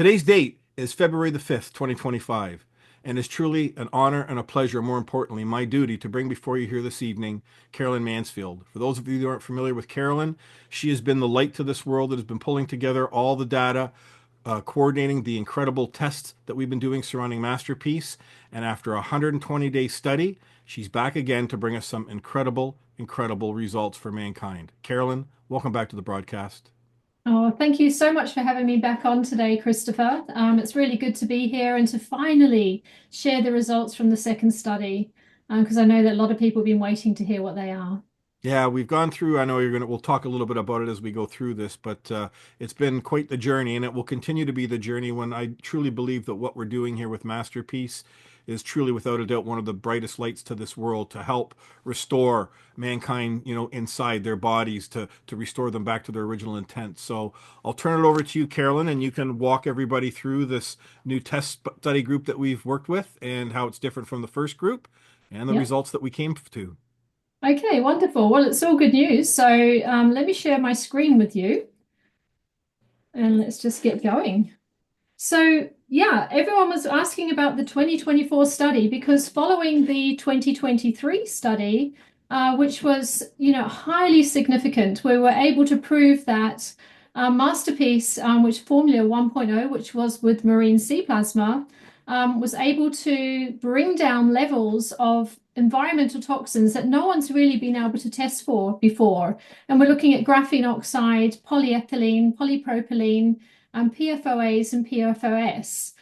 Today's date is February the 5th, 2025, and it's truly an honor and a pleasure, more importantly, my duty to bring before you here this evening Caroline Mansfield. For those of you who aren't familiar with Caroline, she has been the light to this world that has been pulling together all the data, coordinating the incredible tests that we've been doing surrounding MasterPeace, and after a 120-day study, she's back again to bring us some incredible, incredible results for mankind. Caroline, welcome back to the broadcast. Oh, thank you so much for having me back on today, Christopher. It's really good to be here and to finally share the results from the second study, because I know that a lot of people have been waiting to hear what they are. Yeah, we've gone through, I know we'll talk a little bit about it as we go through this, but it's been quite the journey, and it will continue to be the journey when I truly believe that what we're doing here with MasterPeace is truly, without a doubt, one of the brightest lights to this world to help restore mankind, inside their bodies to restore them back to their original intent. So I'll turn it over to you, Carolyn, and you can walk everybody through this new test study group that we've worked with and how it's different from the first group and the Yep. results that we came to. Okay, wonderful. Well, it's all good news. So let me share my screen with you and let's just get going. So, yeah, everyone was asking about the 2024 study because following the 2023 study, which was, highly significant, we were able to prove that Masterpiece, which Formula 1.0, which was with marine sea plasma, was able to bring down levels of environmental toxins that no one's really been able to test for before. And we're looking at graphene oxide, polyethylene, polypropylene, PFOAs and PFOS.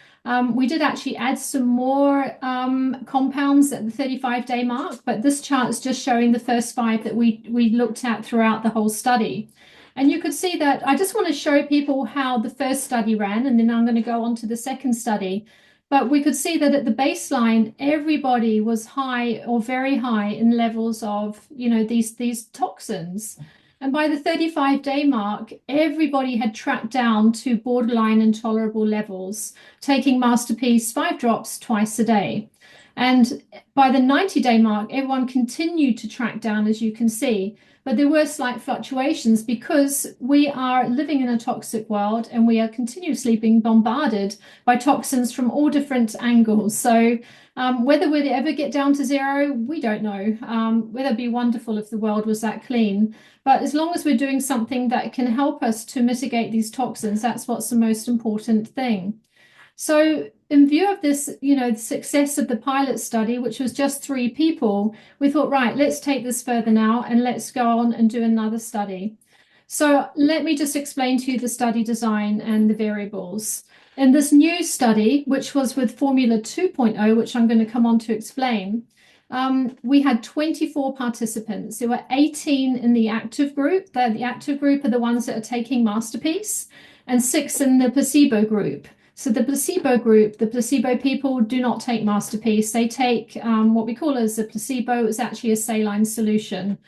We did actually add some more compounds at the 35-day mark, but this chart is just showing the first five that we looked at throughout the whole study. And you could see that I just want to show people how the first study ran, and then I'm going to go on to the second study. But we could see that at the baseline, everybody was high or very high in levels of, these toxins. And by the 35-day mark, everybody had tracked down to borderline intolerable levels, taking Masterpiece 5 drops twice a day. And by the 90-day mark, everyone continued to track down, as you can see. But there were slight fluctuations because we are living in a toxic world and we are continuously being bombarded by toxins from all different angles. So whether we'd ever get down to zero, we don't know. It'd be wonderful if the world was that clean. But as long as we're doing something that can help us to mitigate these toxins, that's what's the most important thing. So in view of this, the success of the pilot study, which was just 3 people, we thought, right, let's take this further now and let's go on and do another study. So let me just explain to you the study design and the variables. In this new study, which was with Formula 2.0, which I'm going to come on to explain, we had 24 participants. There were 18 in the active group. The active group are the ones that are taking Masterpiece, and 6 in the placebo group. So the placebo group, the placebo people do not take Masterpiece. They take what we call as a placebo. It's actually a saline solution.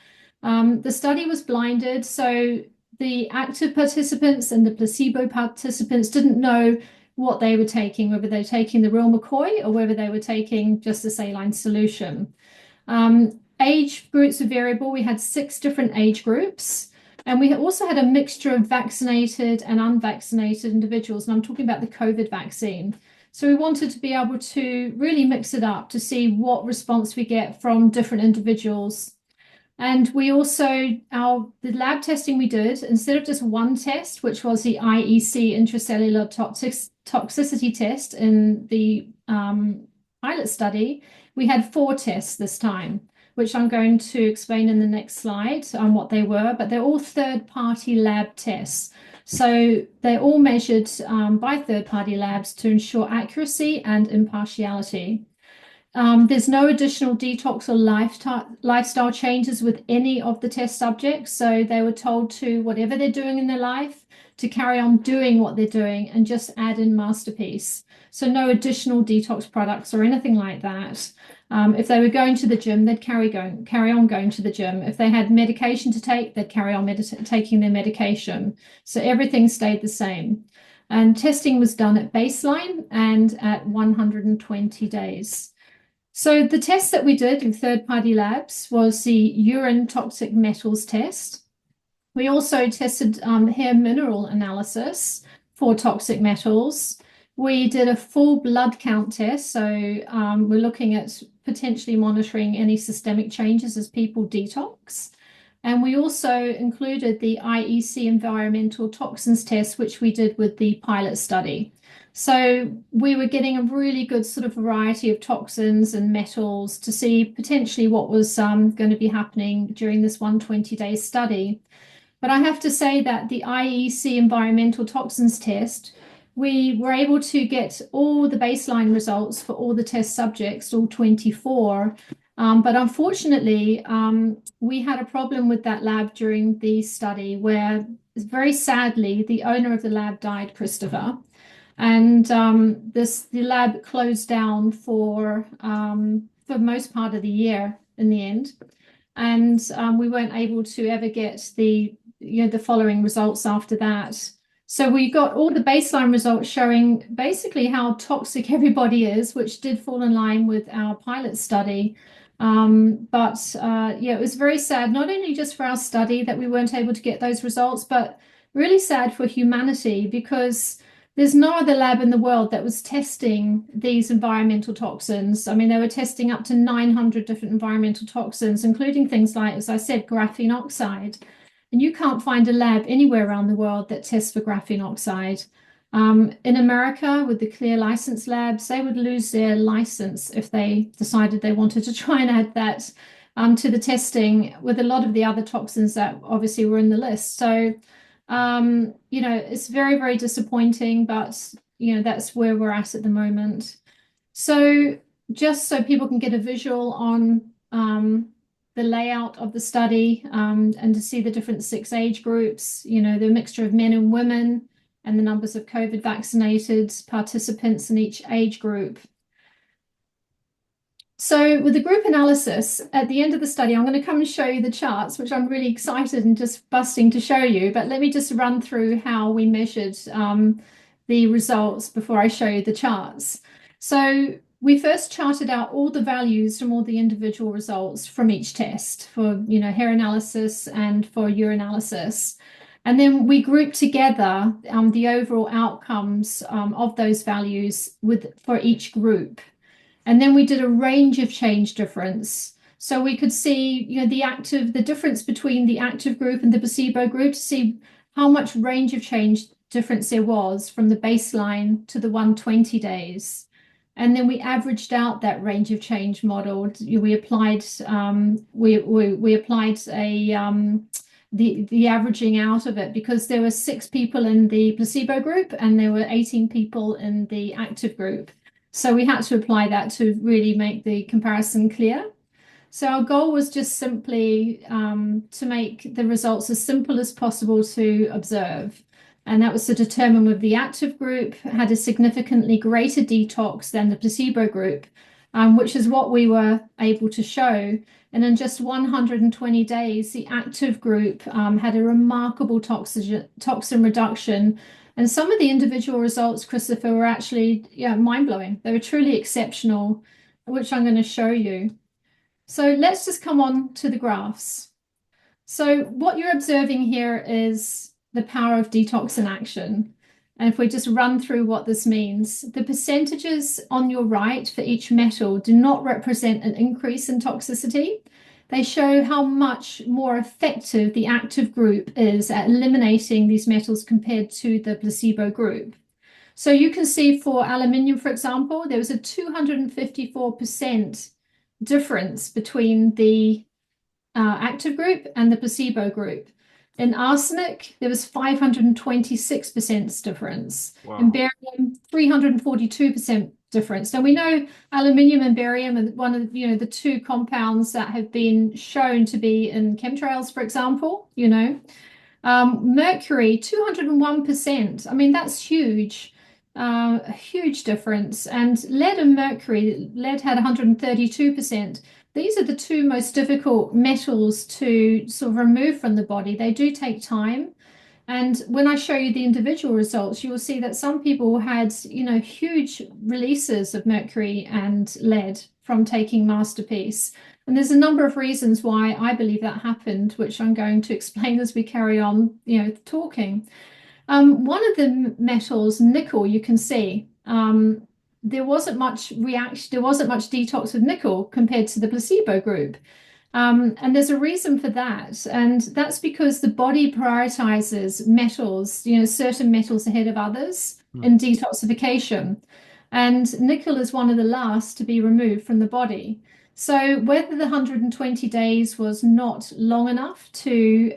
The study was blinded, so the active participants and the placebo participants didn't know what they were taking, whether they were taking the real McCoy or whether they were taking just a saline solution. Age groups were variable. We had 6 different age groups. And we also had a mixture of vaccinated and unvaccinated individuals. And I'm talking about the COVID vaccine. So we wanted to be able to really mix it up to see what response we get from different individuals. And we also, the lab testing we did, instead of just one test, which was the IEC intracellular toxicity test in the pilot study, we had 4 tests this time, which I'm going to explain in the next slide on what they were, but they're all third-party lab tests. So they're all measured by third-party labs to ensure accuracy and impartiality. There's no additional detox or lifestyle changes with any of the test subjects. So they were told to, whatever they're doing in their life, to carry on doing what they're doing and just add in Masterpiece. So no additional detox products or anything like that. If they were going to the gym, they'd carry on going to the gym. If they had medication to take, they'd carry on taking their medication. So everything stayed the same. And testing was done at baseline and at 120 days. So the test that we did in third-party labs was the urine toxic metals test. We also tested hair mineral analysis for toxic metals. We did a full blood count test, so we're looking at potentially monitoring any systemic changes as people detox. And we also included the IEC environmental toxins test, which we did with the pilot study. So we were getting a really good sort of variety of toxins and metals to see potentially what was going to be happening during this 120-day study. But I have to say that the IEC environmental toxins test, we were able to get all the baseline results for all the test subjects, all 24. But unfortunately, we had a problem with that lab during the study where, very sadly, the owner of the lab died, Christopher. And the lab closed down for most part of the year in the end. And we weren't able to ever get the following results after that. So we got all the baseline results showing basically how toxic everybody is, which did fall in line with our pilot study. Yeah, it was very sad, not only just for our study that we weren't able to get those results, but really sad for humanity, because there's no other lab in the world that was testing these environmental toxins. I mean, they were testing up to 900 different environmental toxins, including things like, as I said, graphene oxide. And you can't find a lab anywhere around the world that tests for graphene oxide. In America, with the clear license labs, they would lose their license if they decided they wanted to try and add that to the testing with a lot of the other toxins that obviously were in the list. So, it's very, very disappointing, but, that's where we're at the moment. So just so people can get a visual on the layout of the study and to see the different 6 age groups, the mixture of men and women, and the numbers of COVID vaccinated participants in each age group. So with the group analysis, at the end of the study, I'm going to come and show you the charts, which I'm really excited and just busting to show you. But let me just run through how we measured the results before I show you the charts. So we first charted out all the values from all the individual results from each test for, hair analysis and for urinalysis. And then we grouped together the overall outcomes of those values for each group. And then we did a range of change difference. So we could see, the difference between the active group and the placebo group to see how much range of change difference there was from the baseline to the 120 days. And then we averaged out that range of change model. We applied the averaging out of it, because there were 6 people in the placebo group and there were 18 people in the active group. So we had to apply that to really make the comparison clear. So our goal was just simply to make the results as simple as possible to observe. And that was to determine whether the active group had a significantly greater detox than the placebo group, which is what we were able to show. And in just 120 days, the active group had a remarkable toxin reduction. And some of the individual results, Christopher, were actually mind-blowing. They were truly exceptional, which I'm going to show you. So let's just come on to the graphs. So what you're observing here is the power of detox in action. And if we just run through what this means, the percentages on your right for each metal do not represent an increase in toxicity. They show how much more effective the active group is at eliminating these metals compared to the placebo group. So you can see for aluminium, for example, there was a 254% difference between the active group and the placebo group. In arsenic, there was 526% difference. Wow. In barium, 342% difference. Now we know aluminium and barium are one of the 2 compounds that have been shown to be in chemtrails, for example. Mercury, 201%. I mean, that's huge. A huge difference. And lead and mercury, lead had 132%. These are the 2 most difficult metals to sort of remove from the body. They do take time. And when I show you the individual results, you will see that some people had, huge releases of mercury and lead from taking MasterPeace. And there's a number of reasons why I believe that happened, which I'm going to explain as we carry on, talking. One of the metals, nickel, you can see there wasn't much reaction, there wasn't much detox with nickel compared to the placebo group. And there's a reason for that. And that's because the body prioritizes metals, certain metals ahead of others Hmm. in detoxification. And nickel is one of the last to be removed from the body. So whether the 120 days was not long enough to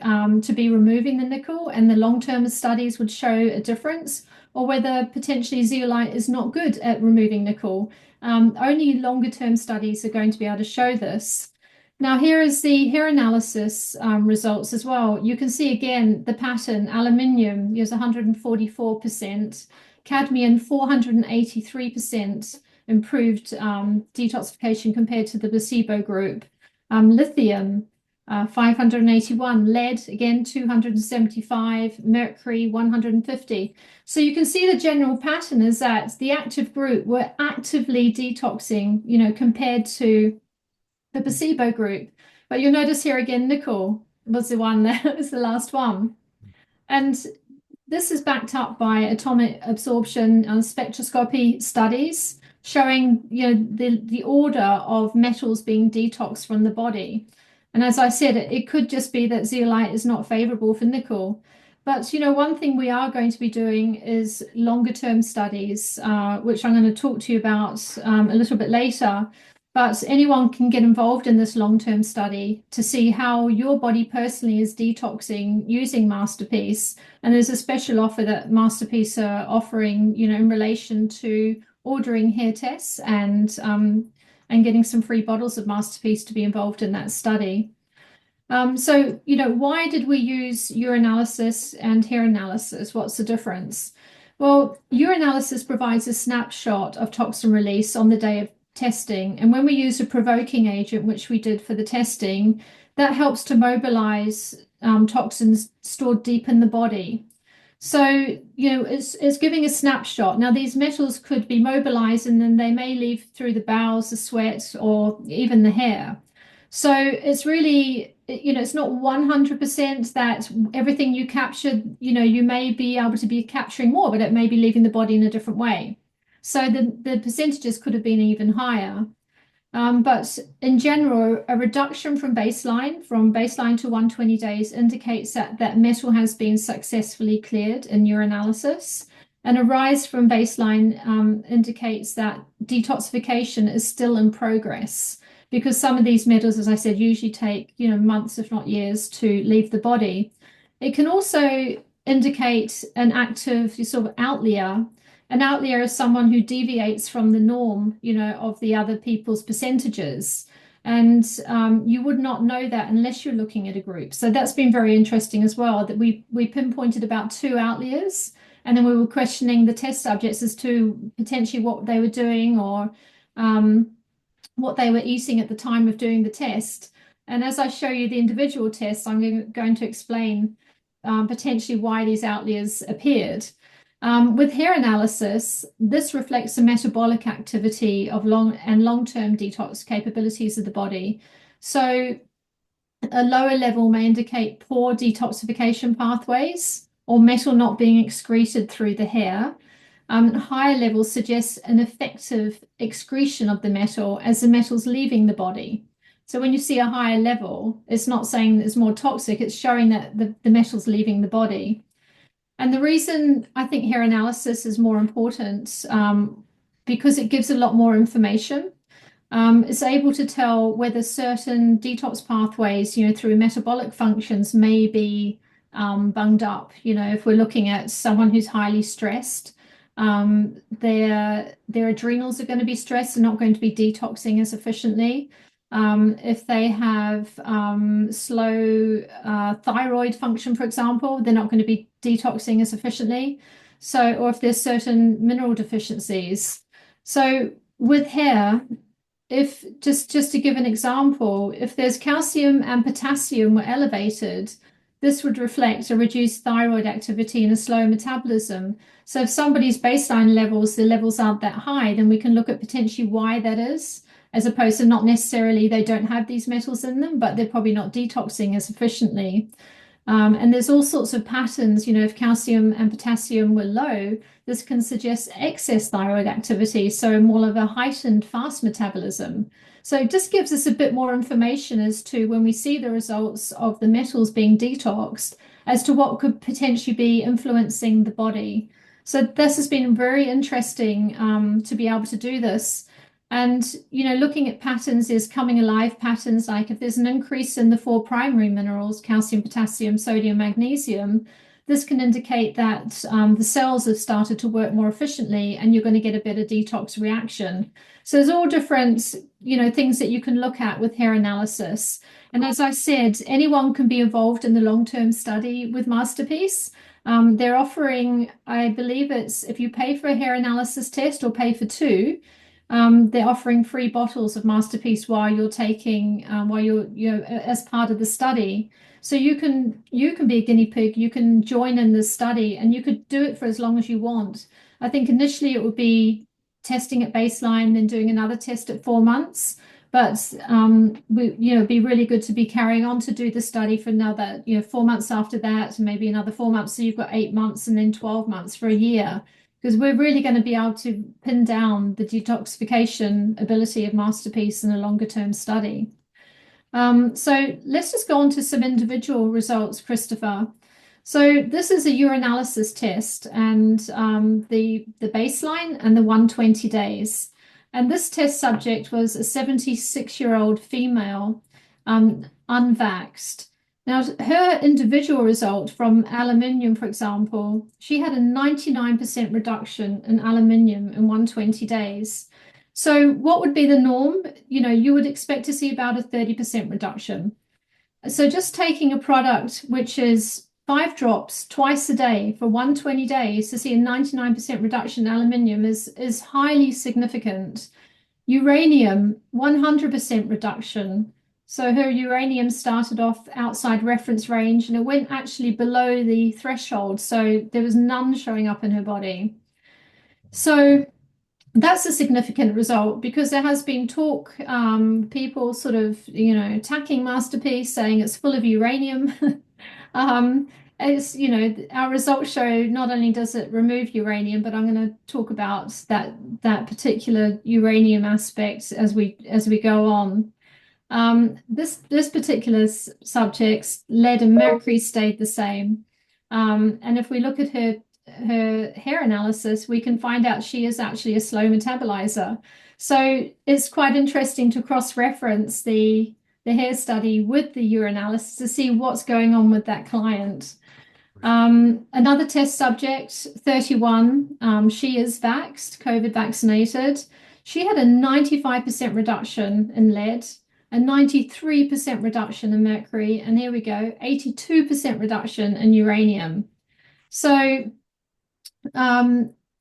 be removing the nickel, and the long-term studies would show a difference, or whether potentially zeolite is not good at removing nickel, only longer-term studies are going to be able to show this. Now, here is the hair analysis results as well. You can see again the pattern. Aluminium is 144%, cadmium 483% improved detoxification compared to the placebo group. Lithium 581, lead again 275, mercury 150. So you can see the general pattern is that the active group were actively detoxing, compared to the placebo group. But you'll notice here again, nickel was the one that was the last one. And this is backed up by atomic absorption spectroscopy studies showing, the order of metals being detoxed from the body. And as I said, it could just be that zeolite is not favorable for nickel. But one thing we are going to be doing is longer term studies, which I'm going to talk to you about a little bit later. But anyone can get involved in this long-term study to see how your body personally is detoxing using MasterPeace. And there's a special offer that MasterPeace are offering, in relation to ordering hair tests and getting some free bottles of MasterPeace to be involved in that study. So, why did we use urinalysis and hair analysis? What's the difference? Well, urinalysis provides a snapshot of toxin release on the day of testing. And when we use a provoking agent, which we did for the testing, that helps to mobilize toxins stored deep in the body. So, it's giving a snapshot. Now, these metals could be mobilized and then they may leave through the bowels, the sweat, or even the hair. So it's really, it's not 100% that everything you captured, you may be able to be capturing more, but it may be leaving the body in a different way. So the percentages could have been even higher. But in general, a reduction from baseline to 120 days indicates that metal has been successfully cleared in urinalysis. And a rise from baseline indicates that detoxification is still in progress, because some of these metals, as I said, usually take, months, if not years, to leave the body. It can also indicate an active sort of outlier. An outlier is someone who deviates from the norm, of the other people's percentages. And you would not know that unless you're looking at a group. So that's been very interesting as well, that we pinpointed about 2 outliers, and then we were questioning the test subjects as to potentially what they were doing, or what they were eating at the time of doing the test. And as I show you the individual tests, I'm going to explain potentially why these outliers appeared. With hair analysis, this reflects the metabolic activity of long-term detox capabilities of the body. So a lower level may indicate poor detoxification pathways or metal not being excreted through the hair. Higher levels suggest an effective excretion of the metal as the metal's leaving the body. So when you see a higher level, it's not saying it's more toxic, it's showing that the metal's leaving the body. And the reason I think hair analysis is more important, because it gives a lot more information. It's able to tell whether certain detox pathways, through metabolic functions may be bunged up. If we're looking at someone who's highly stressed, their adrenals are going to be stressed and not going to be detoxing as efficiently. If they have slow thyroid function, for example, they're not going to be detoxing as efficiently. So, or if there's certain mineral deficiencies. So with hair, if just to give an example, if there's calcium and potassium were elevated, this would reflect a reduced thyroid activity and a slow metabolism. So if somebody's baseline levels, the levels aren't that high, then we can look at potentially why that is, as opposed to not necessarily they don't have these metals in them, but they're probably not detoxing as efficiently. And there's all sorts of patterns, if calcium and potassium were low, this can suggest excess thyroid activity, so more of a heightened fast metabolism. So it just gives us a bit more information as to when we see the results of the metals being detoxed, as to what could potentially be influencing the body. So this has been very interesting to be able to do this. And, looking at patterns is coming alive patterns, like if there's an increase in the four primary minerals, calcium, potassium, sodium, magnesium, this can indicate that the cells have started to work more efficiently and you're going to get a better detox reaction. So there's all different, things that you can look at with hair analysis. And as I said, anyone can be involved in the long-term study with MasterPeace. They're offering, I believe it's if you pay for a hair analysis test or pay for two, they're offering free bottles of MasterPeace while you're taking, while you're as part of the study. So you can be a guinea pig, you can join in this study, and you could do it for as long as you want. I think initially it would be testing at baseline, then doing another test at 4 months. But it'd be really good to be carrying on to do the study for another, 4 months after that, and maybe another 4 months. So you've got 8 months and then 12 months for a year, because we're really going to be able to pin down the detoxification ability of MasterPeace in a longer term study. So let's just go on to some individual results, Christopher. So this is a urinalysis test, and the baseline and the 120 days. And this test subject was a 76-year-old female, unvaxxed. Now, her individual result from aluminium, for example, she had a 99% reduction in aluminium in 120 days. So what would be the norm? You would expect to see about a 30% reduction. So just taking a product which is 5 drops twice a day for 120 days to see a 99% reduction in aluminium is highly significant. Uranium, 100% reduction. So her uranium started off outside reference range and it went actually below the threshold. So there was none showing up in her body. So that's a significant result, because there has been talk, people sort of, attacking MasterPeace, saying it's full of uranium. It's, our results show not only does it remove uranium, but I'm going to talk about that particular uranium aspect as we go on. This particular subject's lead and mercury stayed the same. And if we look at her hair analysis, we can find out she is actually a slow metabolizer. So it's quite interesting to cross-reference the hair study with the urinalysis to see what's going on with that client. Another test subject, 31, she is vaxxed, COVID vaccinated. She had a 95% reduction in lead, a 93% reduction in mercury, and here we go, 82% reduction in uranium. So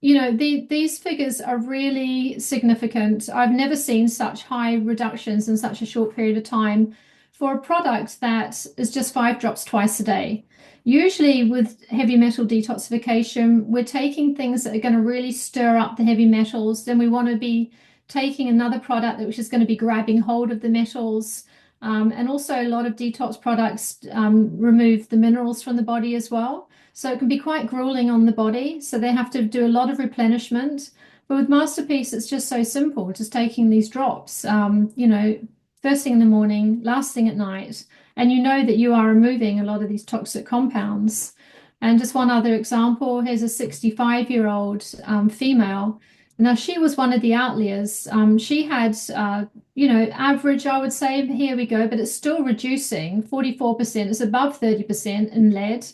these figures are really significant. I've never seen such high reductions in such a short period of time for a product that is just 5 drops twice a day. Usually with heavy metal detoxification, we're taking things that are going to really stir up the heavy metals. Then we want to be taking another product which is going to be grabbing hold of the metals. And also a lot of detox products remove the minerals from the body as well. So it can be quite grueling on the body. So they have to do a lot of replenishment. But with MasterPeace, it's just so simple, just taking these drops, first thing in the morning, last thing at night. And you know that you are removing a lot of these toxic compounds. And just one other example, here's a 65-year-old female. Now, she was one of the outliers. She had, average, I would say, here we go, but it's still reducing, 44%. It's above 30% in lead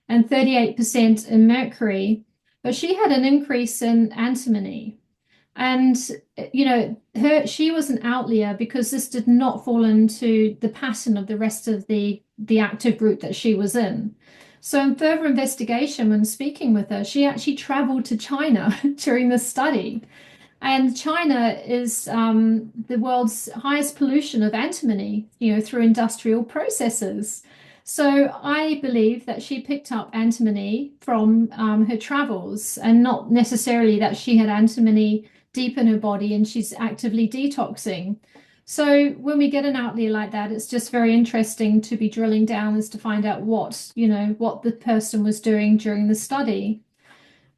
and 38% in mercury. But she had an increase in antimony. And, she was an outlier because this did not fall into the pattern of the rest of the active group that she was in. So in further investigation, when speaking with her, she actually traveled to China during the study. And China is the world's highest pollution of antimony, through industrial processes. So I believe that she picked up antimony from her travels, and not necessarily that she had antimony deep in her body and she's actively detoxing. So when we get an outlier like that, it's just very interesting to be drilling down as to find out what, what the person was doing during the study.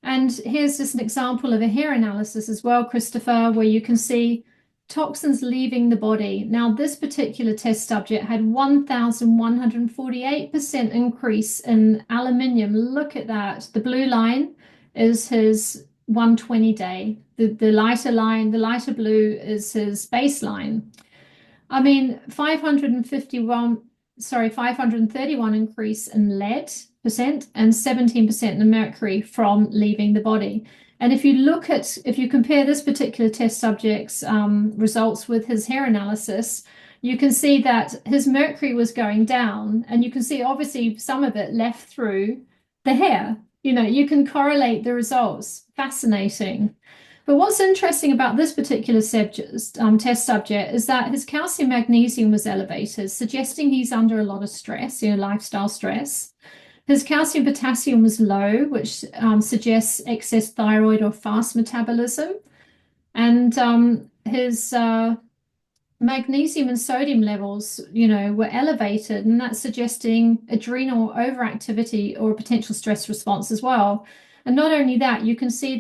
And here's just an example of a hair analysis as well, Christopher, where you can see toxins leaving the body. Now, this particular test subject had 1,148% increase in aluminium. Look at that. The blue line is his 120 day. The lighter line, the lighter blue is his baseline. I mean, 531 increase in lead percent and 17% in mercury from leaving the body. And if you compare this particular test subject's results with his hair analysis, you can see that his mercury was going down, and you can see obviously some of it left through the hair. You can correlate the results. Fascinating. But what's interesting about this particular test subject is that his calcium magnesium was elevated, suggesting he's under a lot of stress, lifestyle stress. His calcium potassium was low, which suggests excess thyroid or fast metabolism. And his magnesium and sodium levels, were elevated, and that's suggesting adrenal overactivity or a potential stress response as well. And not only that, you can see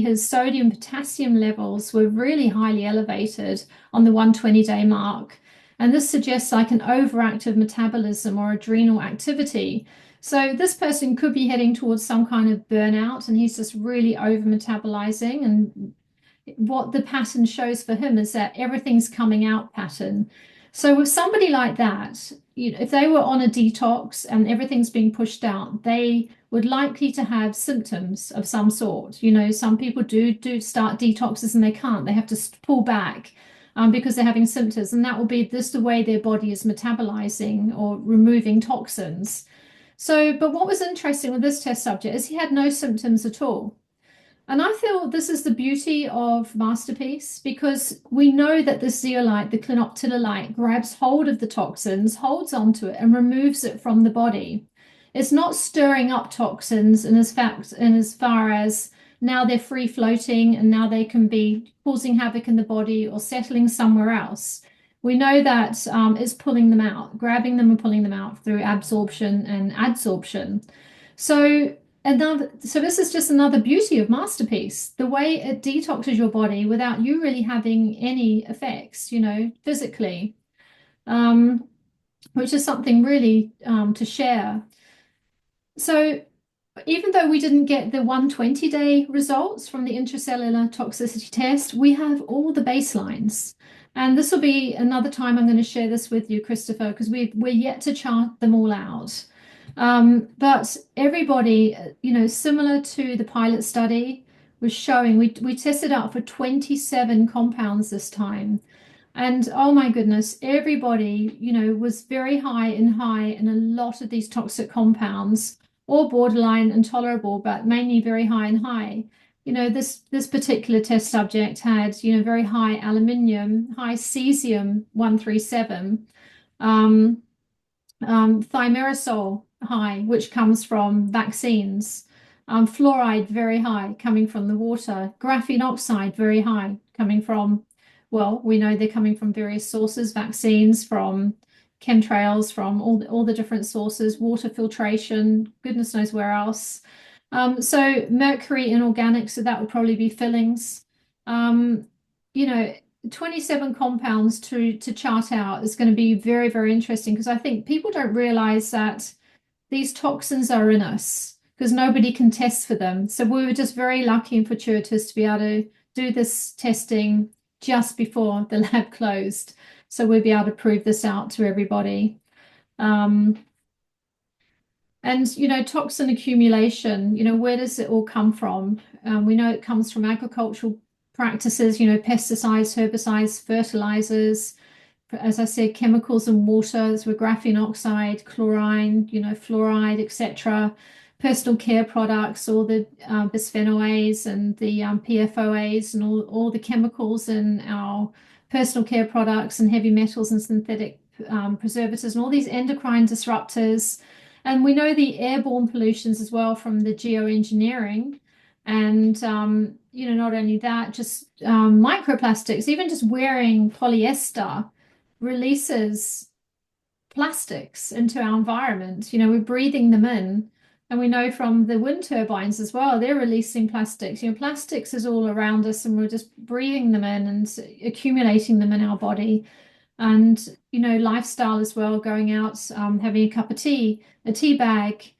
his sodium potassium levels were really highly elevated on the 120-day mark. And this suggests like an overactive metabolism or adrenal activity. So this person could be heading towards some kind of burnout, and he's just really over metabolizing. And what the pattern shows for him is that everything's coming out pattern. So with somebody like that, if they were on a detox and everything's being pushed out, they would likely to have symptoms of some sort. Some people do start detoxes and they can't. They have to pull back because they're having symptoms, and that will be this the way their body is metabolizing or removing toxins. So, but what was interesting with this test subject is he had no symptoms at all. And I feel this is the beauty of MasterPeace, because we know that the zeolite, the clinoptilolite, grabs hold of the toxins, holds onto it, and removes it from the body. It's not stirring up toxins in as far as now they're free floating and now they can be causing havoc in the body or settling somewhere else. We know that it's pulling them out, grabbing them and pulling them out through absorption and adsorption. So this is just another beauty of MasterPeace, the way it detoxes your body without you really having any effects, physically, which is something really to share. So even though we didn't get the 120-day results from the intracellular toxicity test, we have all the baselines. And this will be another time I'm going to share this with you, Christopher, because we're yet to chart them all out. But everybody, similar to the pilot study, was showing we tested out for 27 compounds this time. And oh my goodness, everybody, was very high in a lot of these toxic compounds, or borderline intolerable, but mainly very high in high. This particular test subject had, very high aluminium, high cesium 137, thimerosal high, which comes from vaccines, fluoride very high, coming from the water, graphene oxide very high, coming from, well, we know they're coming from various sources, vaccines, from chemtrails, from all the different sources, water filtration, goodness knows where else. So mercury in organics, so that would probably be fillings. 27 compounds to chart out is going to be very, very interesting, because I think people don't realize that these toxins are in us because nobody can test for them. So we were just very lucky and fortuitous to be able to do this testing just before the lab closed. So we'll be able to prove this out to everybody. And toxin accumulation, where does it all come from? We know it comes from agricultural practices, pesticides, herbicides, fertilizers, as I said, chemicals and water, so graphene oxide, chlorine, fluoride, etc. Personal care products, all the bisphenol A's and the PFOAs and all the chemicals in our personal care products, and heavy metals and synthetic preservatives and all these endocrine disruptors. And we know the airborne pollutions as well from the geoengineering. And not only that, just microplastics, even just wearing polyester releases plastics into our environment. We're breathing them in. And we know from the wind turbines as well, they're releasing plastics. Plastics is all around us, and we're just breathing them in and accumulating them in our body. And lifestyle as well, going out, having a cup of tea, a tea bag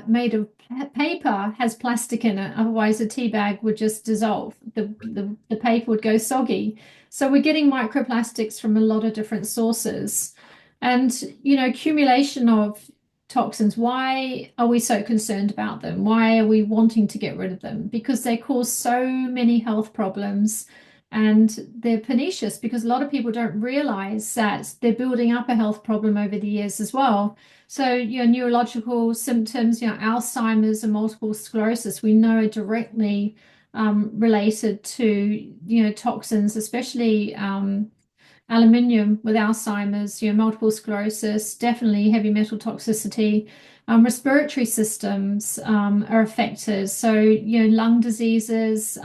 made of paper has plastic in it, otherwise a tea bag would just dissolve. The paper would go soggy. So we're getting microplastics from a lot of different sources. And accumulation of toxins, why are we so concerned about them? Why are we wanting to get rid of them? Because they cause so many health problems, and they're pernicious, because a lot of people don't realize that they're building up a health problem over the years as well. So, neurological symptoms, Alzheimer's and multiple sclerosis, we know are directly related to, toxins, especially aluminium with Alzheimer's, multiple sclerosis, definitely heavy metal toxicity. Respiratory systems are affected. So, lung diseases,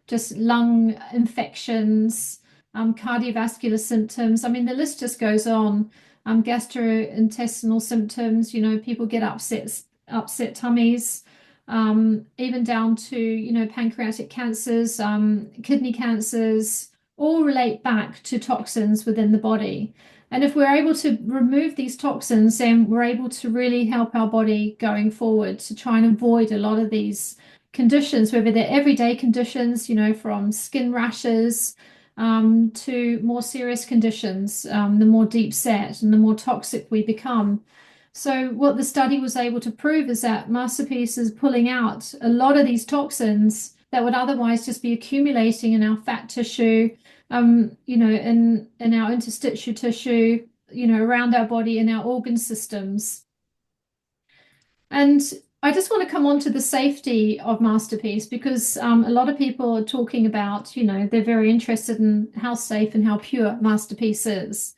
just lung infections, cardiovascular symptoms. I mean, the list just goes on. Gastrointestinal symptoms, people get upset tummies, even down to, pancreatic cancers, kidney cancers, all relate back to toxins within the body. And if we're able to remove these toxins, then we're able to really help our body going forward to try and avoid a lot of these conditions, whether they're everyday conditions, from skin rashes to more serious conditions, the more deep set and the more toxic we become. So what the study was able to prove is that MasterPeace is pulling out a lot of these toxins that would otherwise just be accumulating in our fat tissue, in our interstitial tissue, around our body, in our organ systems. And I just want to come on to the safety of MasterPeace, because a lot of people are talking about, they're very interested in how safe and how pure MasterPeace is.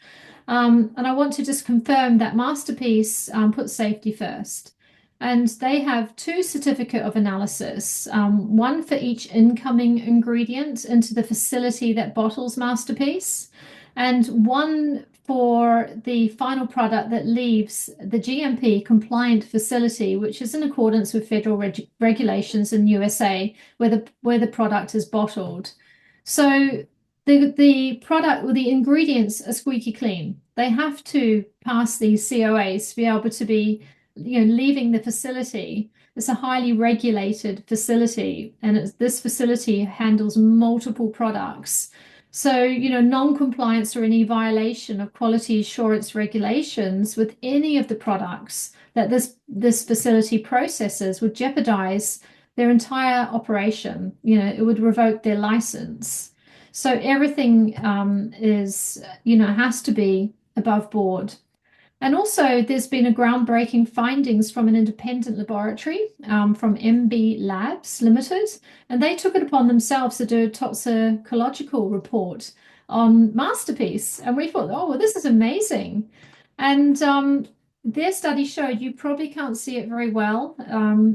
And I want to just confirm that MasterPeace puts safety first. And they have 2 certificate of analysis, one for each incoming ingredient into the facility that bottles MasterPeace, and one for the final product that leaves the GMP compliant facility, which is in accordance with federal regulations in USA, where the product is bottled. So the product or the ingredients are squeaky clean. They have to pass these COAs to be able to be, leaving the facility. It's a highly regulated facility, and this facility handles multiple products. So, non-compliance or any violation of quality assurance regulations with any of the products that this facility processes would jeopardize their entire operation. It would revoke their license. So everything has to be above board. And also, there's been a groundbreaking findings from an independent laboratory from MB Labs Limited, and they took it upon themselves to do a toxicological report on MasterPeace. And we thought, oh, well, this is amazing. And their study showed, you probably can't see it very well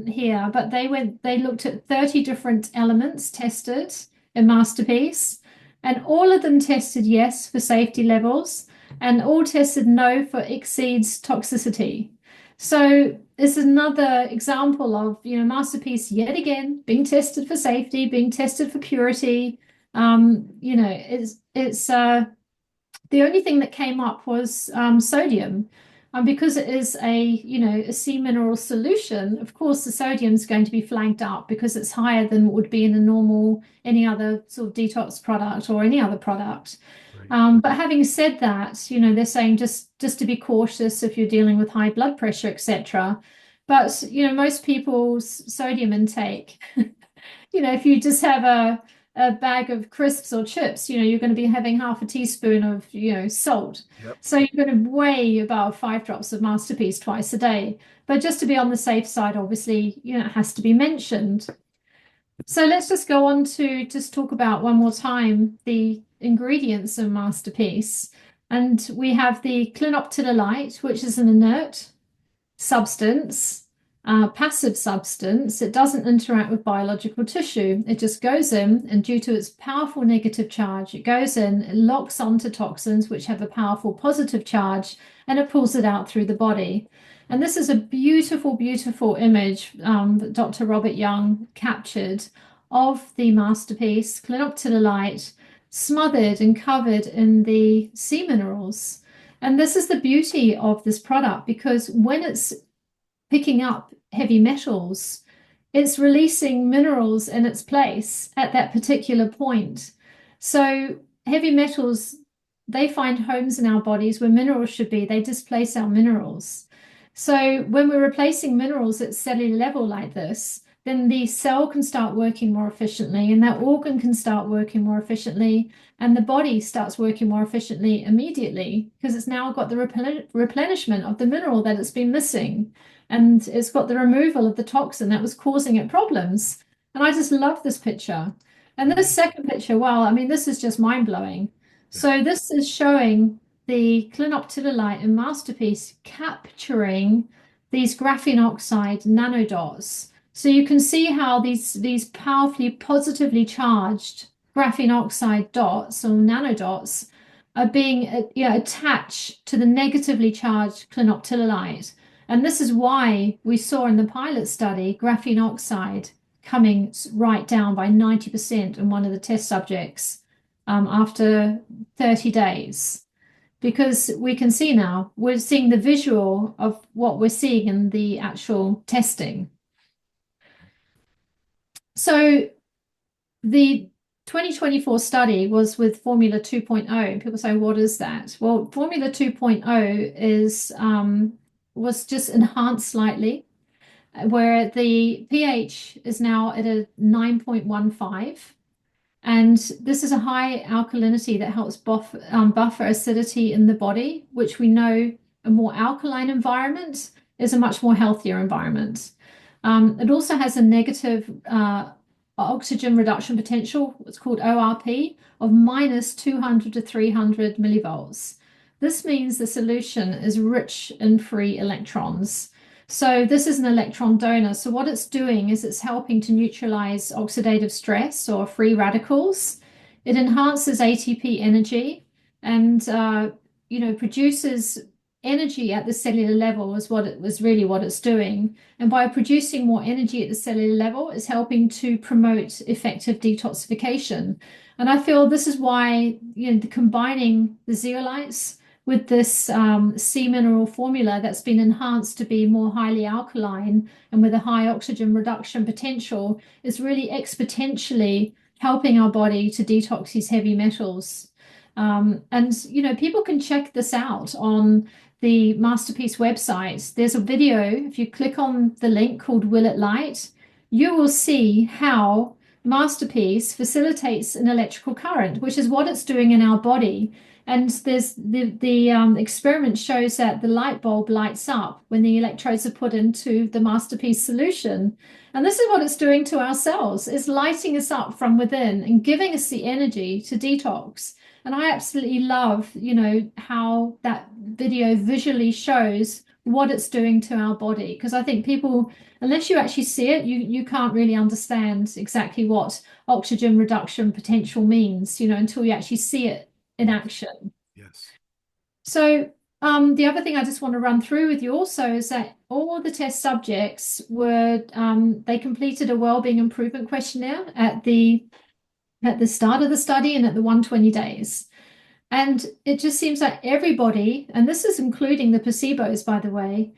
here, but they looked at 30 different elements tested in MasterPeace, and all of them tested yes for safety levels, and all tested no for exceeds toxicity. So this is another example of, MasterPeace yet again being tested for safety, being tested for purity. It's the only thing that came up was sodium. Because it is a sea mineral solution, of course, the sodium is going to be flagged up because it's higher than what would be in any other sort of detox product or any other product. Right. But having said that, they're saying just to be cautious if you're dealing with high blood pressure, etc. But, most people's sodium intake, if you just have a bag of crisps or chips, you're going to be having half a teaspoon of, salt. Yep. So you're going to weigh about 5 drops of MasterPeace twice a day. But just to be on the safe side, obviously, it has to be mentioned. So let's just go on to just talk about one more time the ingredients in MasterPeace. And we have the clinoptilolite, which is an inert substance. passive substance. It doesn't interact with biological tissue. It just goes in, and due to its powerful negative charge, it goes in, it locks onto toxins which have a powerful positive charge, and it pulls it out through the body. And this is a beautiful, beautiful image that Dr. Robert Young captured of the masterpiece, clinoptilolite, smothered and covered in the sea minerals. And this is the beauty of this product, because when it's picking up heavy metals, it's releasing minerals in its place at that particular point. So heavy metals, they find homes in our bodies where minerals should be. They displace our minerals. So when we're replacing minerals at cellular level like this, then the cell can start working more efficiently, and that organ can start working more efficiently, and the body starts working more efficiently immediately, because it's now got the replenishment of the mineral that it's been missing, and it's got the removal of the toxin that was causing it problems. And I just love this picture. And this second picture, wow, I mean, this is just mind-blowing. So this is showing the clinoptilolite in Masterpiece capturing these graphene oxide nanodots. So you can see how these powerfully positively charged graphene oxide dots or nanodots are being attached to the negatively charged clinoptilolite. And this is why we saw in the pilot study graphene oxide coming right down by 90% in one of the test subjects after 30 days. Because we can see now, we're seeing the visual of what we're seeing in the actual testing. So the 2024 study was with Formula 2.0. People say, what is that? Well, Formula 2.0 was just enhanced slightly, where the pH is now at a 9.15. And this is a high alkalinity that helps buffer acidity in the body, which we know a more alkaline environment is a much more healthier environment. It also has a negative oxygen reduction potential, what's called ORP, of minus 200 to 300 millivolts. This means the solution is rich in free electrons. So this is an electron donor. So what it's doing is it's helping to neutralize oxidative stress or free radicals. It enhances ATP energy and produces energy at the cellular level is what it was really what it's doing. And by producing more energy at the cellular level, it's helping to promote effective detoxification. And I feel this is why combining the zeolites with this sea mineral formula that's been enhanced to be more highly alkaline and with a high oxygen reduction potential is really exponentially helping our body to detox these heavy metals. People can check this out on the Masterpiece website. There's a video, if you click on the link called Will It Light, you will see how Masterpiece facilitates an electrical current, which is what it's doing in our body. And there's the experiment shows that the light bulb lights up when the electrodes are put into the Masterpiece solution. And this is what it's doing to our cells. It's lighting us up from within and giving us the energy to detox. And I absolutely love, how that video visually shows what it's doing to our body. Because I think people, unless you actually see it, you can't really understand exactly what oxygen reduction potential means, until you actually see it in action. Yes. So the other thing I just want to run through with you also is that all the test subjects they completed a wellbeing improvement questionnaire at the start of the study and at the 120 days. And it just seems like everybody, and this is including the placebos, by the way,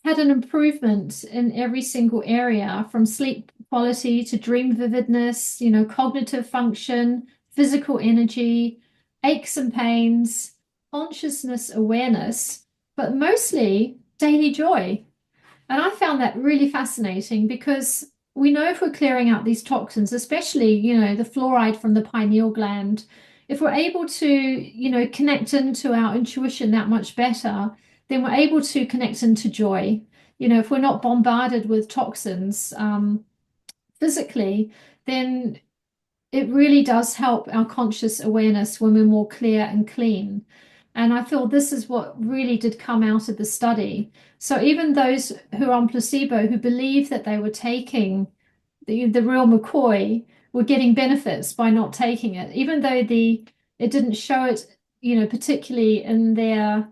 had an improvement in every single area, from sleep quality to dream vividness, cognitive function, physical energy, aches and pains, consciousness awareness, but mostly daily joy. And I found that really fascinating, because we know if we're clearing out these toxins, especially, the fluoride from the pineal gland, if we're able to, connect into our intuition that much better, then we're able to connect into joy. If we're not bombarded with toxins physically, then it really does help our conscious awareness when we're more clear and clean. And I feel this is what really did come out of the study. So even those who are on placebo who believe that they were taking the real McCoy were getting benefits by not taking it, even though the it didn't show it, particularly in their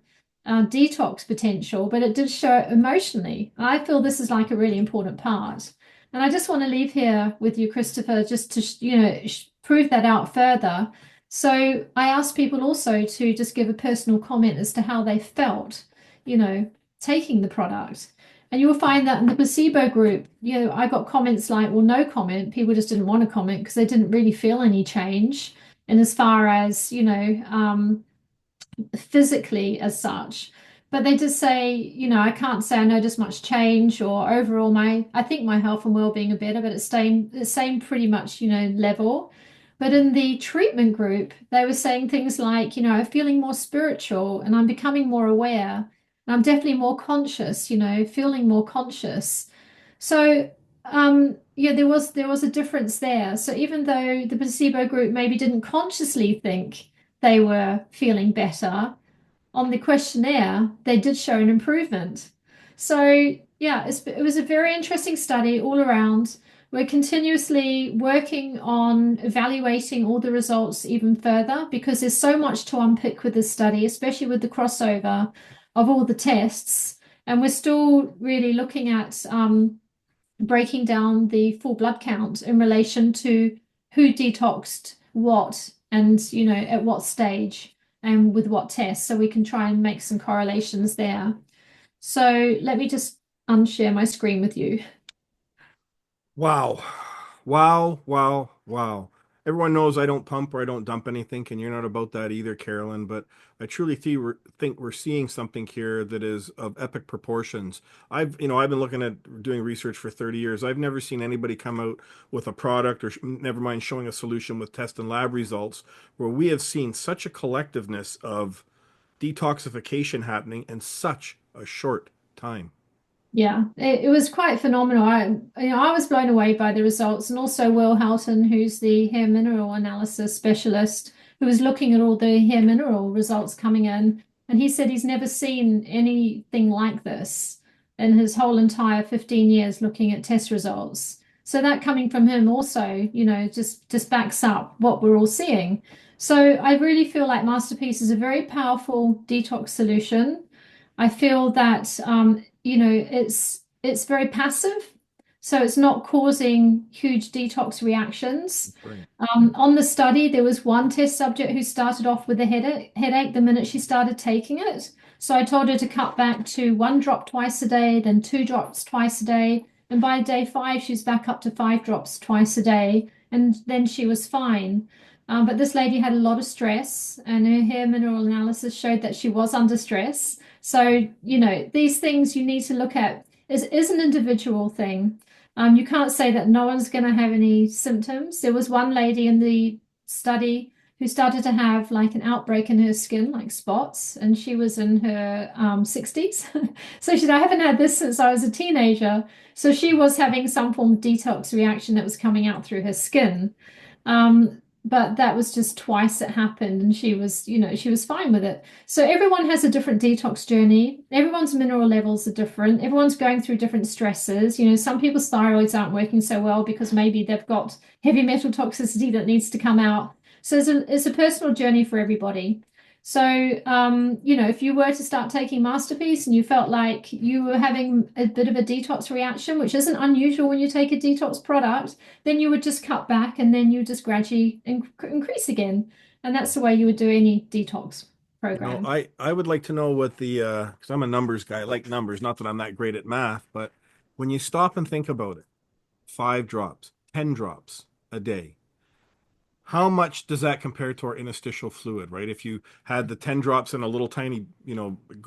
detox potential, but it did show it emotionally. I feel this is like a really important part. And I just want to leave here with you, Christopher, just to, prove that out further. So I asked people also to just give a personal comment as to how they felt, you know, taking the product. And you'll find that in the placebo group, I got comments like, well, no comment. People just didn't want to comment because they didn't really feel any change. And as far as, physically as such. But they did say, I can't say I noticed much change or overall I think my health and well-being are better, but it's staying the same pretty much, level. But in the treatment group, they were saying things like, I'm feeling more spiritual and I'm becoming more aware. And I'm definitely more conscious, feeling more conscious. So yeah, there was a difference there. So even though the placebo group maybe didn't consciously think they were feeling better, on the questionnaire, they did show an improvement. So, yeah, it was a very interesting study all around. We're continuously working on evaluating all the results even further because there's so much to unpick with this study, especially with the crossover of all the tests. And we're still really looking at breaking down the full blood count in relation to who detoxed what and at what stage and with what tests, so we can try and make some correlations there. So let me just unshare my screen with you. Wow. Wow, wow, wow. Everyone knows I don't pump or I don't dump anything, and you're not about that either, Carolyn, but I truly think we're seeing something here that is of epic proportions. I've been looking at doing research for 30 years. I've never seen anybody come out with a product or never mind showing a solution with test and lab results where we have seen such a collectiveness of detoxification happening in such a short time. Yeah, it was quite phenomenal. I was blown away by the results, and also Will Houghton, who's the hair mineral analysis specialist, who was looking at all the hair mineral results coming in, and he said he's never seen anything like this in his whole entire 15 years looking at test results. So that coming from him also, just backs up what we're all seeing. So I really feel like Masterpiece is a very powerful detox solution. I feel that it's very passive, so it's not causing huge detox reactions. Right. On the study, there was one test subject who started off with a headache the minute she started taking it. So I told her to cut back to 1 drop twice a day, then 2 drops twice a day. And by day 5, she's back up to 5 drops twice a day. And then she was fine. But this lady had a lot of stress, and her hair mineral analysis showed that she was under stress. So, these things you need to look at is an individual thing. You can't say that no one's going to have any symptoms. There was one lady in the study who started to have like an outbreak in her skin, like spots, and she was in her 60s. So she said, I haven't had this since I was a teenager. So she was having some form of detox reaction that was coming out through her skin. But that was just twice it happened, and she was fine with it. So everyone has a different detox journey. Everyone's mineral levels are different. Everyone's going through different stresses. Some people's thyroids aren't working so well because maybe they've got heavy metal toxicity that needs to come out. So it's a personal journey for everybody. So, if you were to start taking Masterpiece and you felt like you were having a bit of a detox reaction, which isn't unusual when you take a detox product, then you would just cut back and then you just gradually increase again. And that's the way you would do any detox program. I would like to know what the because I'm a numbers guy. I like numbers. Not that I'm that great at math, but when you stop and think about it, 5 drops, 10 drops a day. How much does that compare to our interstitial fluid, right? If you had the 10 drops in a little tiny,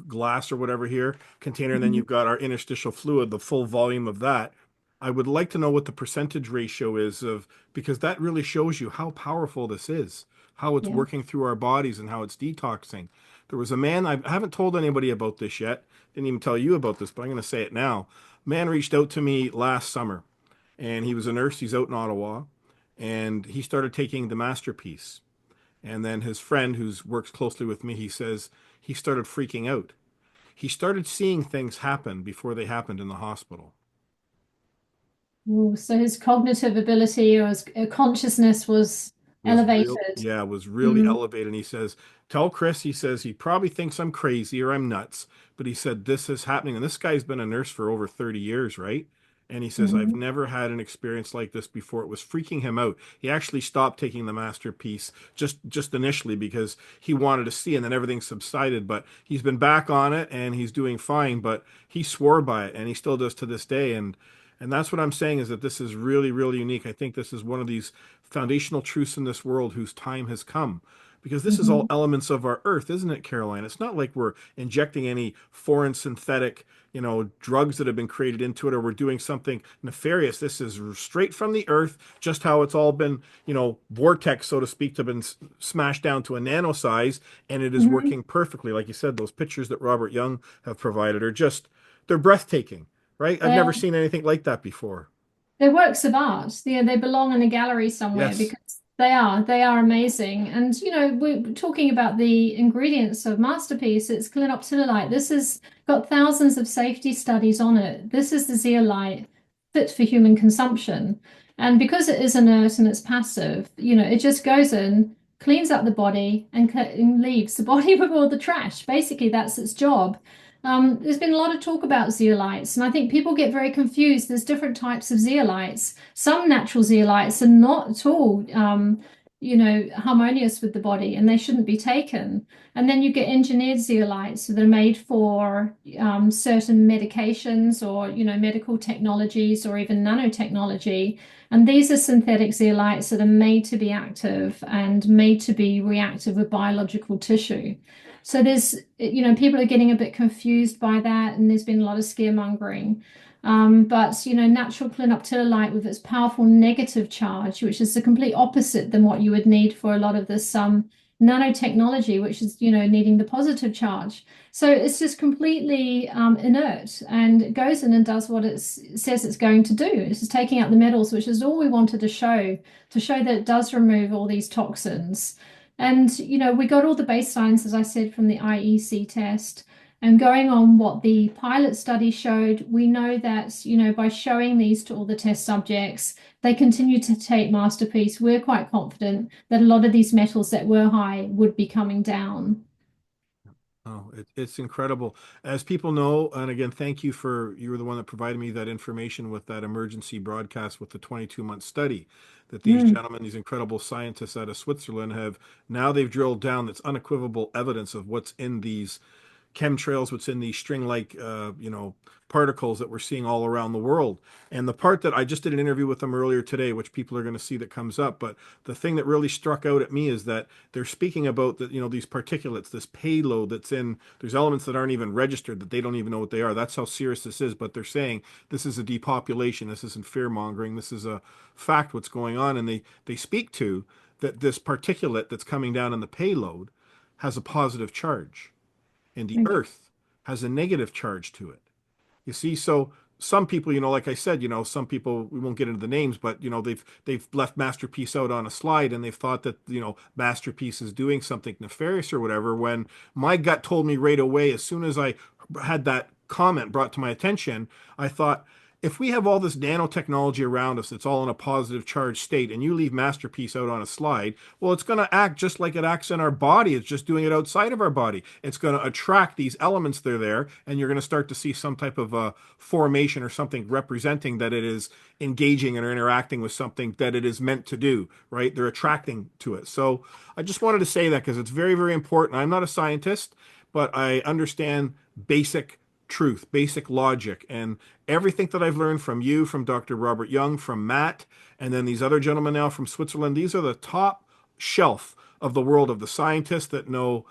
glass or whatever here container, and then Mhm. you've got our interstitial fluid, the full volume of that. I would like to know what the percentage ratio is of, because that really shows you how powerful this is, how it's Yeah. working through our bodies and how it's detoxing. There was a man, I haven't told anybody about this yet, didn't even tell you about this, but I'm going to say it now. Man reached out to me last summer, and he was a nurse. He's out in Ottawa, and he started taking the Masterpiece. And then his friend, who works closely with me, he says he started freaking out. He started seeing things happen before they happened in the hospital. Ooh, so his cognitive ability or his consciousness was Was real, elevated. yeah, was really Mm, elevated. And he says, tell Chris, he says, he probably thinks I'm crazy or I'm nuts, but he said, this is happening. And this guy's been a nurse for over 30 years, right? And he says, I've mhm, never had an experience like this before. It was freaking him out. He actually stopped taking the masterpiece just initially because he wanted to see, and then everything subsided. But he's been back on it and he's doing fine. But he swore by it and he still does to this day. And that's what I'm saying, is that this is really, really unique. I think this is one of these foundational truths in this world whose time has come. Because this is all mhm, elements of our earth, isn't it, Caroline? It's not like we're injecting any foreign synthetic, drugs that have been created into it, or we're doing something nefarious. This is straight from the earth, just how it's all been, vortex, so to speak, to been smashed down to a nano size, and it is mhm. working perfectly. Like you said, those pictures that Robert Young have provided are just, they're breathtaking, right? I've never They're seen anything like that before. they're works of art. They belong in a gallery somewhere Yes. because they are amazing. And we're talking about the ingredients of Masterpiece. It's clinoptilolite. This has got thousands of safety studies on it. This is the zeolite fit for human consumption. And because it is inert and it's passive, it just goes in, cleans up the body, and leaves the body with all the trash. Basically, that's its job. There's been a lot of talk about zeolites, and I think people get very confused. There's different types of zeolites. Some natural zeolites are not at all, harmonious with the body, and they shouldn't be taken. And then you get engineered zeolites that are made for certain medications or, medical technologies or even nanotechnology. And these are synthetic zeolites that are made to be active and made to be reactive with biological tissue. So people are getting a bit confused by that, and there's been a lot of scaremongering. But natural clinoptilolite with its powerful negative charge, which is the complete opposite than what you would need for a lot of this nanotechnology, which is needing the positive charge. So it's just completely inert, and it goes in and does what it says it's going to do. It's just taking out the metals, which is all we wanted to show that it does remove all these toxins. And, we got all the baselines, as I said, from the IEC test. And going on what the pilot study showed, we know that, by showing these to all the test subjects, they continue to take Masterpiece. We're quite confident that a lot of these metals that were high would be coming down. Oh, it's incredible. As people know, and again, thank you you were the one that provided me that information with that emergency broadcast with the 22-month study that these Mm, gentlemen, these incredible scientists out of Switzerland they've drilled down. That's unequivocal evidence of what's in these chemtrails, what's in these string-like, particles that we're seeing all around the world. And the part that I just did an interview with them earlier today, which people are going to see that comes up, but the thing that really struck out at me is that they're speaking about that, these particulates, this payload that's in, there's elements that aren't even registered, that they don't even know what they are. That's how serious this is. But they're saying this is a depopulation. This isn't fear mongering. This is a fact what's going on. And they speak to that this particulate that's coming down in the payload has a positive charge, and the okay. earth has a negative charge to it. You see, so some people, like I said, some people, we won't get into the names, but they've left Masterpiece out on a slide, and they've thought that Masterpiece is doing something nefarious or whatever. When my gut told me right away, as soon as I had that comment brought to my attention, I thought, if we have all this nanotechnology around us that's all in a positive charge state, and you leave Masterpiece out on a slide, well, it's going to act just like it acts in our body. It's just doing it outside of our body. It's going to attract these elements that are there, and you're going to start to see some type of a formation or something representing that it is engaging or interacting with something that it is meant to do, right? They're attracting to it. So I just wanted to say that because it's very, very important. I'm not a scientist, but I understand basic truth, basic logic, and everything that I've learned from you, from Dr. Robert Young, from Matt, and then these other gentlemen now from Switzerland. These are the top shelf of the world of the scientists that know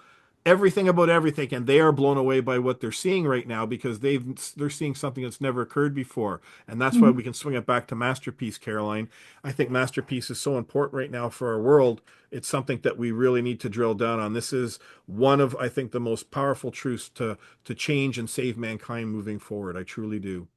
everything about everything, and they are blown away by what they're seeing right now because they're seeing something that's never occurred before. And that's why Mhm. we can swing it back to Masterpiece, Caroline. I think Masterpiece is so important right now for our world. It's something that we really need to drill down on. This is one of, I think, the most powerful truths to change and save mankind moving forward. I truly do.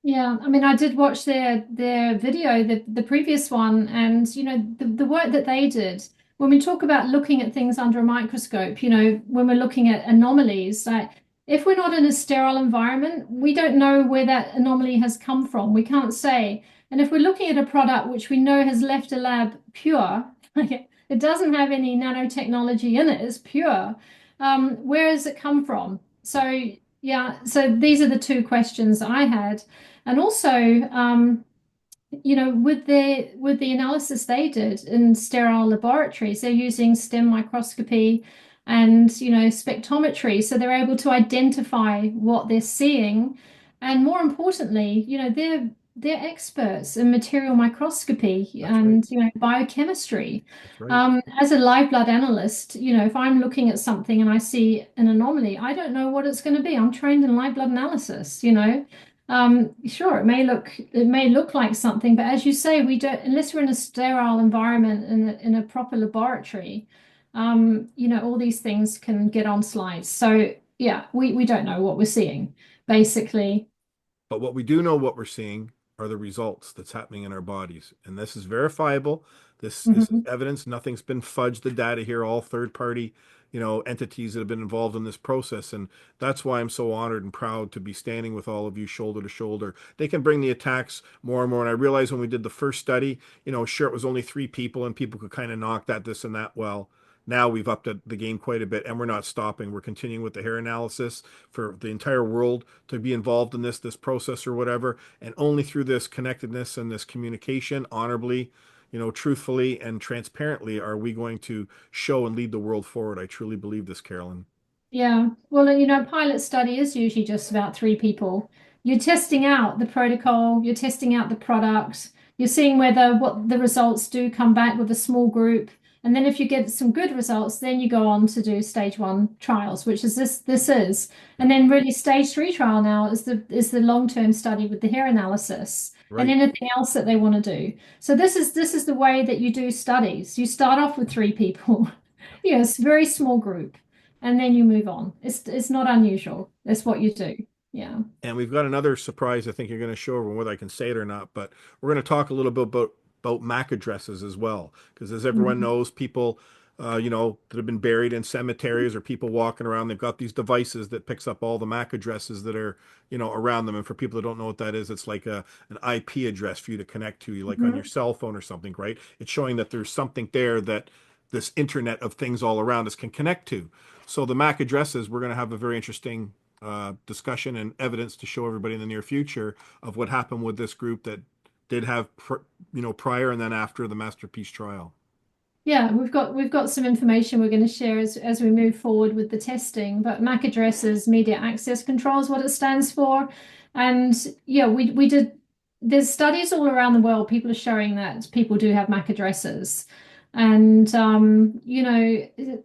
Yeah, I mean, I did watch their video, the previous one, and the work that they did when we talk about looking at things under a microscope, when we're looking at anomalies, like if we're not in a sterile environment, we don't know where that anomaly has come from. We can't say. And if we're looking at a product which we know has left a lab pure, like it doesn't have any nanotechnology in it, it's pure. Where has it come from? So yeah, so these are the two questions I had. And also, with the analysis they did in sterile laboratories, they're using STEM microscopy and spectrometry, so they're able to identify what they're seeing, and more importantly, they're experts in material microscopy That's right. and biochemistry. That's right. As a live blood analyst, if I'm looking at something and I see an anomaly, I don't know what it's going to be. I'm trained in live blood analysis. Sure, it may look like something, but as you say, we don't unless we're in a sterile environment in a proper laboratory. All these things can get on slides. So yeah, we don't know what we're seeing, basically. But what we do know, what we're seeing, are the results that's happening in our bodies. And this is verifiable. This is Mhm. evidence. Nothing's been fudged. The data here, all third party, entities that have been involved in this process. And that's why I'm so honored and proud to be standing with all of you shoulder to shoulder. They can bring the attacks more and more. And I realized when we did the first study, sure, it was only 3 people and people could kind of knock that, this, and that. Well, now we've upped the game quite a bit, and we're not stopping. We're continuing with the hair analysis for the entire world to be involved in this process or whatever. And only through this connectedness and this communication, honorably, truthfully and transparently, are we going to show and lead the world forward. I truly believe this, Carolyn. Yeah. Well, a pilot study is usually just about 3 people. You're testing out the protocol, you're testing out the product, you're seeing whether what the results do come back with a small group. And then if you get some good results, then you go on to do stage 1 trials, which is this is. And Yep. then really stage 3 trial now is the long-term study with the hair analysis and Right. anything else that they want to do. So this is the way that you do studies. You start off with 3 people. Yep. Yes, very small group, and then you move on. It's not unusual. That's what you do. Yeah. And we've got another surprise I think you're going to show everyone, whether I can say it or not, but we're going to talk a little bit about MAC addresses as well. Because as everyone Mhm. knows, people, that have been buried in cemeteries or people walking around, they've got these devices that picks up all the MAC addresses that are, around them. And for people that don't know what that is, it's like an IP address for you to connect to, like on your Mhm. cell phone or something, right? It's showing that there's something there that this internet of things all around us can connect to. So the MAC addresses, we're going to have a very interesting discussion and evidence to show everybody in the near future of what happened with this group that did have, prior and then after the Masterpiece trial. Yeah, we've got some information we're going to share as we move forward with the testing. But MAC address is Media Access Control is what it stands for. And yeah, we did. There's studies all around the world. People are showing that people do have MAC addresses, and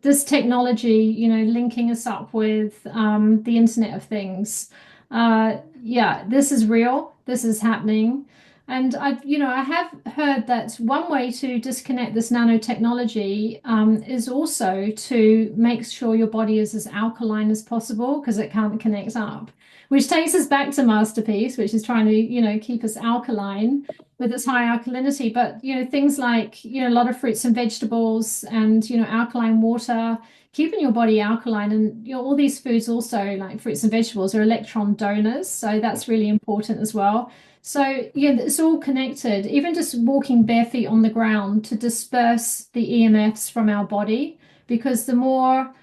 this technology, linking us up with the Internet of Things. Yeah, this is real. This is happening. And I have heard that one way to disconnect this nanotechnology is also to make sure your body is as alkaline as possible because it can't connect up. Which takes us back to MasterPeace, which is trying to, keep us alkaline with its high alkalinity. But, things like, a lot of fruits and vegetables and, alkaline water, keeping your body alkaline. And, all these foods also, like fruits and vegetables, are electron donors. So that's really important as well. So yeah, it's all connected. Even just walking bare feet on the ground to disperse the EMFs from our body, because the more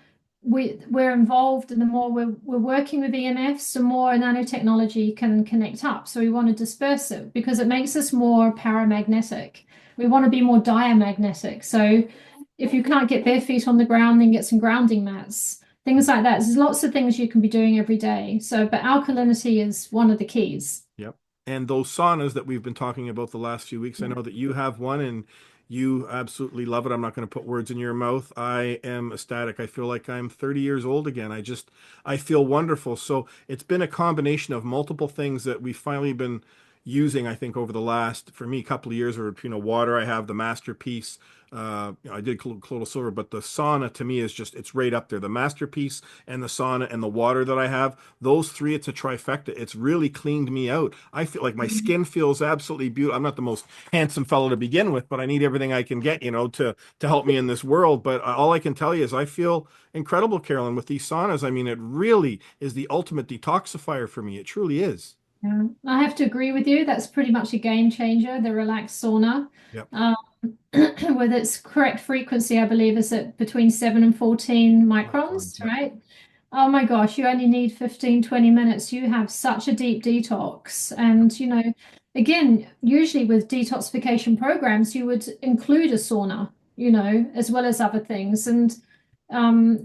we're involved and the more we're working with EMFs, the more nanotechnology can connect up. So we want to disperse it because it makes us more paramagnetic. We want to be more diamagnetic. So if you can't get bare feet on the ground, then get some grounding mats, things like that. There's lots of things you can be doing every day. So, but alkalinity is one of the keys. Yep. And those saunas that we've been talking about the last few weeks, I know that you have one and you absolutely love it. I'm not going to put words in your mouth. I am ecstatic. I feel like I'm 30 years old again. I feel wonderful. So it's been a combination of multiple things that we've finally been, using, I think, over the last, for me, couple of years, or, water, I have the Masterpiece. I did colloidal silver, but the sauna to me is just, it's right up there. The Masterpiece and the sauna and the water that I have, those three, it's a trifecta. It's really cleaned me out. I feel like my skin feels absolutely beautiful. I'm not the most handsome fellow to begin with, but I need everything I can get, to help me in this world. But all I can tell you is I feel incredible, Carolyn, with these saunas. I mean, it really is the ultimate detoxifier for me. It truly is. Yeah, I have to agree with you. That's pretty much a game changer, the relaxed sauna. Yep. Um, with its correct frequency, I believe, is at between 7 and 14 Microns. microns, Yep. right? Oh my gosh, you only need 15, 20 minutes. You have such a deep detox. Yep. And, again, usually with detoxification programs, you would include a sauna, as well as other things. And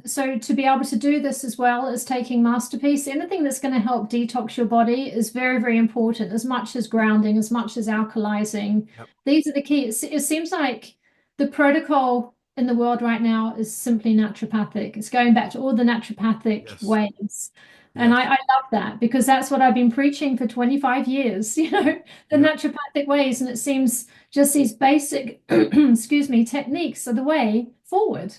so to be able to do this as well as taking Masterpiece, anything that's going to help detox your body is very, very important, as much as grounding, as much as alkalizing. Yep. These are the key. It seems like the protocol in the world right now is simply naturopathic. It's going back to all the naturopathic Yes. ways. And Yes. I love that because that's what I've been preaching for 25 years, the Yep. naturopathic ways. And it seems just these basic, excuse me, techniques are the way forward.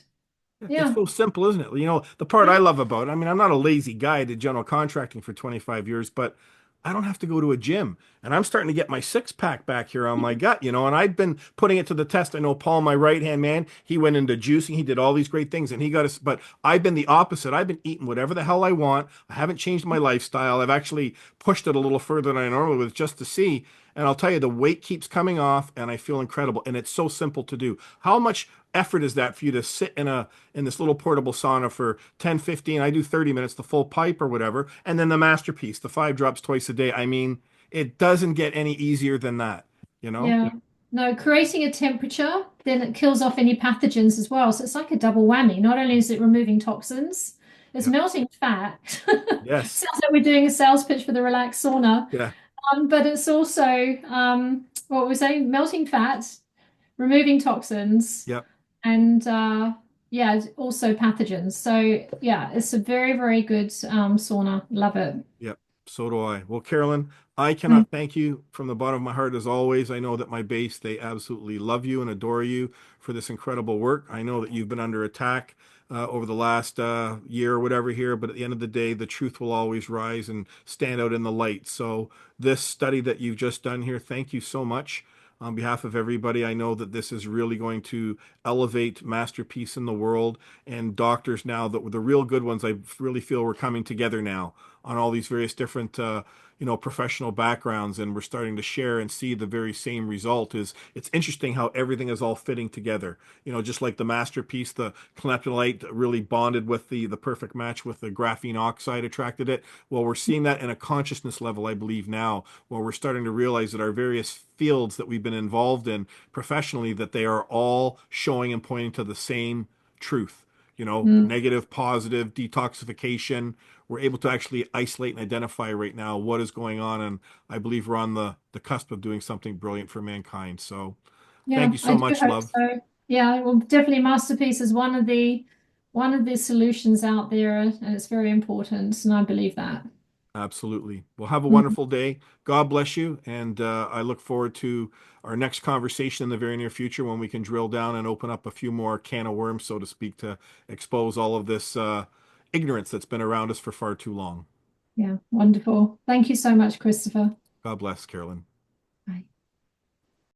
It's Yeah. so simple, isn't it? The part I love about it, I mean, I'm not a lazy guy. I did general contracting for 25 years, but I don't have to go to a gym. And I'm starting to get my six pack back here on my gut, and I've been putting it to the test. I know Paul, my right hand man, he went into juicing. He did all these great things and he got us, but I've been the opposite. I've been eating whatever the hell I want. I haven't changed my lifestyle. I've actually pushed it a little further than I normally would just to see. And I'll tell you, the weight keeps coming off and I feel incredible. And it's so simple to do. How much effort is that for you to sit in this little portable sauna for 10, 15, I do 30 minutes, the full pipe or whatever, and then the Masterpiece, the 5 drops twice a day. I mean, it doesn't get any easier than that, you know? Yeah. No, creating a temperature, then it kills off any pathogens as well. So it's like a double whammy. Not only is it removing toxins, it's Yep. melting fat. Yes. Sounds like we're doing a sales pitch for the relaxed sauna. Yeah. But it's also what we're saying, melting fat, removing toxins, Yep. and yeah, also pathogens. So yeah, it's a very, very good sauna. Love it. Yep. So do I. Well, Carolyn, I Mm, cannot thank you from the bottom of my heart as always. I know that my base, they absolutely love you and adore you for this incredible work. I know that you've been under attack over the last year or whatever here, but at the end of the day, the truth will always rise and stand out in the light. So this study that you've just done here, thank you so much. On behalf of everybody, I know that this is really going to elevate Masterpiece in the world and doctors now that the real good ones, I really feel we're coming together now on all these various different professional backgrounds, and we're starting to share and see the very same result. Is It's interesting how everything is all fitting together, just like the Masterpiece, the cannabinoid really bonded with the perfect match with the graphene oxide, attracted it. Well, we're seeing that in a consciousness level, I believe now, where we're starting to realize that our various fields that we've been involved in professionally, that they are all showing and pointing to the same truth. mm. Negative, positive, detoxification. We're able to actually isolate and identify right now what is going on. And I believe we're on the cusp of doing something brilliant for mankind. So thank Yeah, you I so do much, hope love. so. Yeah, well, definitely Masterpiece is one of the solutions out there, and it's very important, and I believe that. Absolutely. Well, have a Mhm. wonderful day. God bless you. And I look forward to our next conversation in the very near future when we can drill down and open up a few more can of worms, so to speak, to expose all of this ignorance that's been around us for far too long. Yeah, wonderful. Thank you so much, Christopher. God bless, Carolyn.